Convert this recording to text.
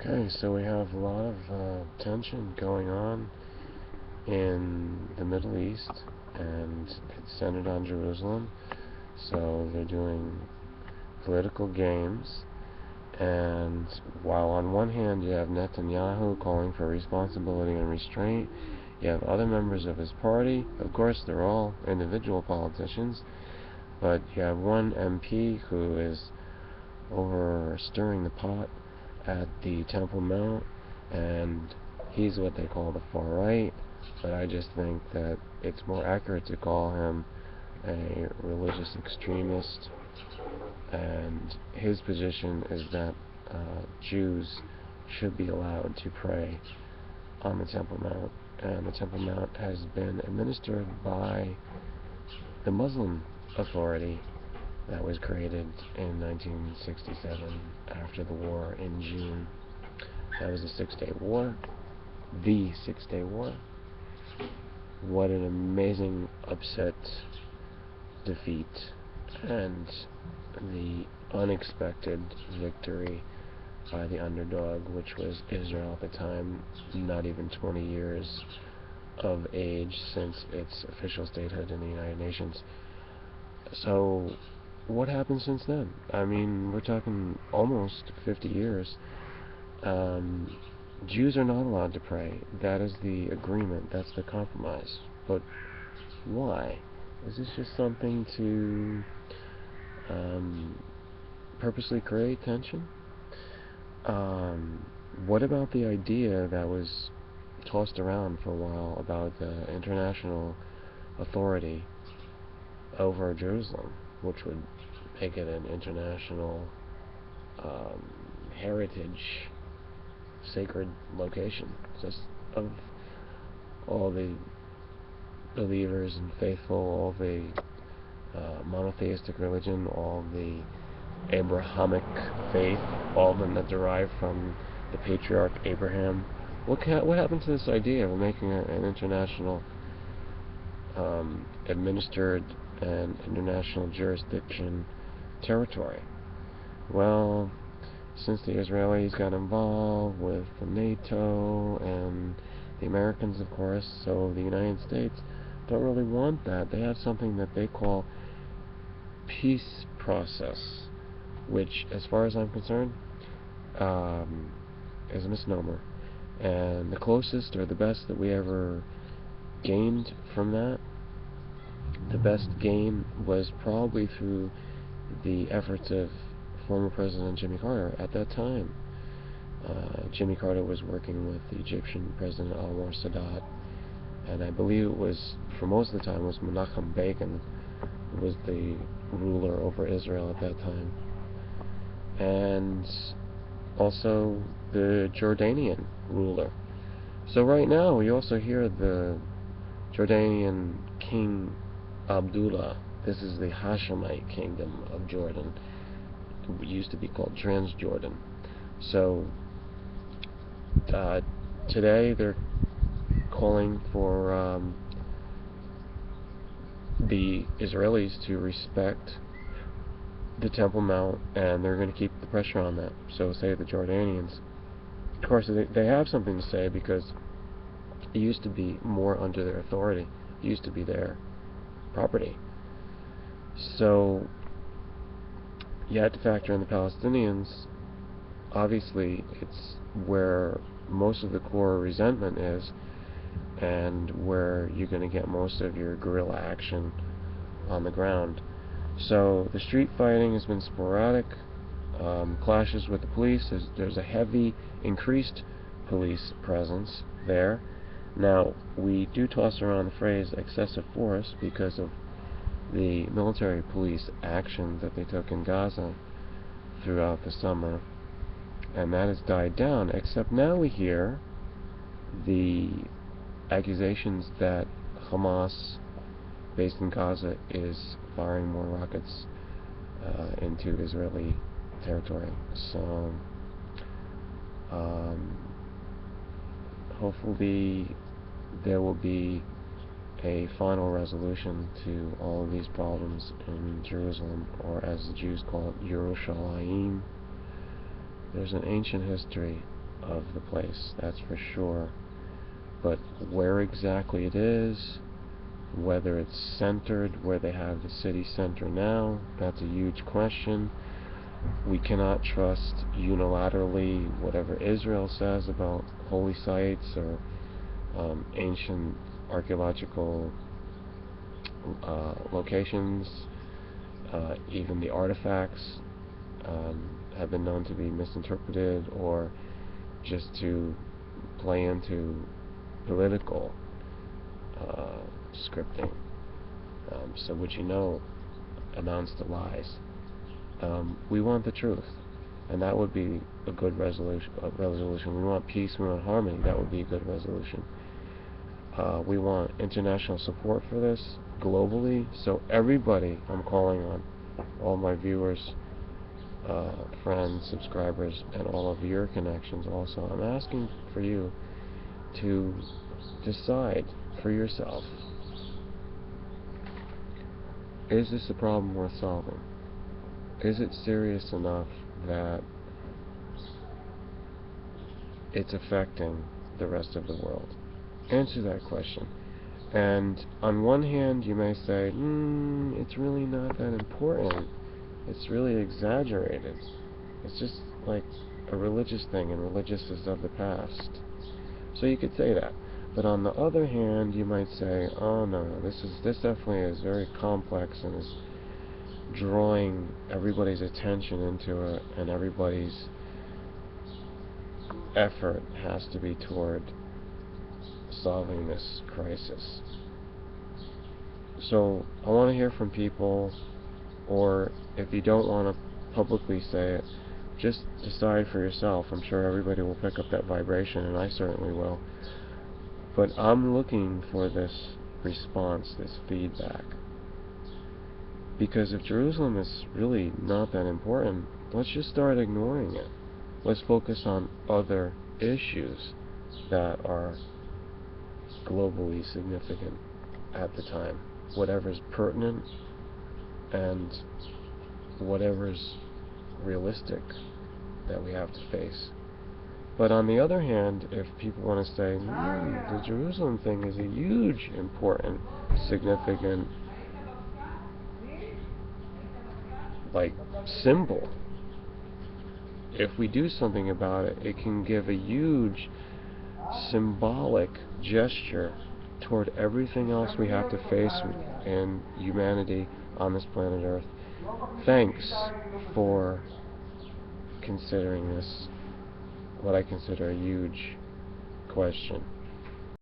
Okay, so we have a lot of tension going on in the Middle East, and it's centered on Jerusalem. So they're doing political games, and while on one hand you have Netanyahu calling for responsibility and restraint, you have other members of his party. Of course, they're all individual politicians, but you have one MP who is over stirring the pot at the Temple Mount, and he's what they call the far right, but I just think that it's more accurate to call him a religious extremist. And his position is that Jews should be allowed to pray on the Temple Mount, and the Temple Mount has been administered by the Muslim Authority that was created in 1967 after the war in June. That was the Six-Day War. The Six-Day War. What an amazing upset defeat, and the unexpected victory by the underdog, which was Israel at the time, not even 20 years of age since its official statehood in the United Nations. So what happened since then? I mean, we're talking almost 50 years. Jews are not allowed to pray. That is the agreement. That's the compromise. But why? Is this just something to purposely create tension? What about the idea that was tossed around for a while about the international authority over Jerusalem, which would make it an international heritage, sacred location, just of all the believers and faithful, all the monotheistic religion, all the Abrahamic faith, all of them that derive from the patriarch Abraham. What happened to this idea of making an international administered and international jurisdiction territory? Well, since the Israelis got involved with the NATO and the Americans, of course, so the United States don't really want that. They have something that they call peace process, which, as far as I'm concerned, is a misnomer. And the closest or the best that we ever gained from that, the best gain was probably through the efforts of former President Jimmy Carter at that time. Jimmy Carter was working with the Egyptian President Anwar Sadat, and I believe it was, for most of the time, was Menachem Begin who was the ruler over Israel at that time. And also the Jordanian ruler. So right now we also hear the Jordanian King Abdullah. This is the Hashemite kingdom of Jordan. It used to be called Transjordan. So today they're calling for the Israelis to respect the Temple Mount, and they're going to keep the pressure on that. So say the Jordanians. Of course, they have something to say because it used to be more under their authority. It used to be their property. So you had to factor in the Palestinians. Obviously, it's where most of the core resentment is, and where you're going to get most of your guerrilla action on the ground. So the street fighting has been sporadic, clashes with the police. There's a heavy, increased police presence there. Now, we do toss around the phrase excessive force because of the military police action that they took in Gaza throughout the summer, and that has died down, except now we hear the accusations that Hamas, based in Gaza, is firing more rockets into Israeli territory. So hopefully there will be a final resolution to all of these problems in Jerusalem, or as the Jews call it, Yerushalayim. There's an ancient history of the place, that's for sure. But where exactly it is, whether it's centered where they have the city center now, that's a huge question. We cannot trust unilaterally whatever Israel says about holy sites or ancient archaeological locations. Even the artifacts have been known to be misinterpreted or just to play into political scripting. So which amounts to lies. We want the truth, and that would be a good resolution. We want peace, we want harmony, that would be a good resolution. We want international support for this globally, so everybody, I'm calling on all my viewers, friends, subscribers, and all of your connections also. I'm asking for you to decide for yourself, is this a problem worth solving? Is it serious enough that it's affecting the rest of the world? Answer that question. And on one hand, you may say, it's really not that important. It's really exaggerated. It's just like a religious thing, and religious is of the past. So you could say that. But on the other hand, you might say, oh no, this definitely is very complex and is drawing everybody's attention into it, and everybody's effort has to be toward solving this crisis. So I want to hear from people, or if you don't want to publicly say it, just decide for yourself. I'm sure everybody will pick up that vibration, and I certainly will. But I'm looking for this response, this feedback. Because if Jerusalem is really not that important, let's just start ignoring it. Let's focus on other issues that are globally significant at the time. Whatever's pertinent and whatever's realistic that we have to face. But on the other hand, if people want to say, the Jerusalem thing is a huge, important, significant, symbol. If we do something about it, it can give a huge symbolic gesture toward everything else we have to face in humanity on this planet Earth. Thanks for considering this, what I consider a huge question.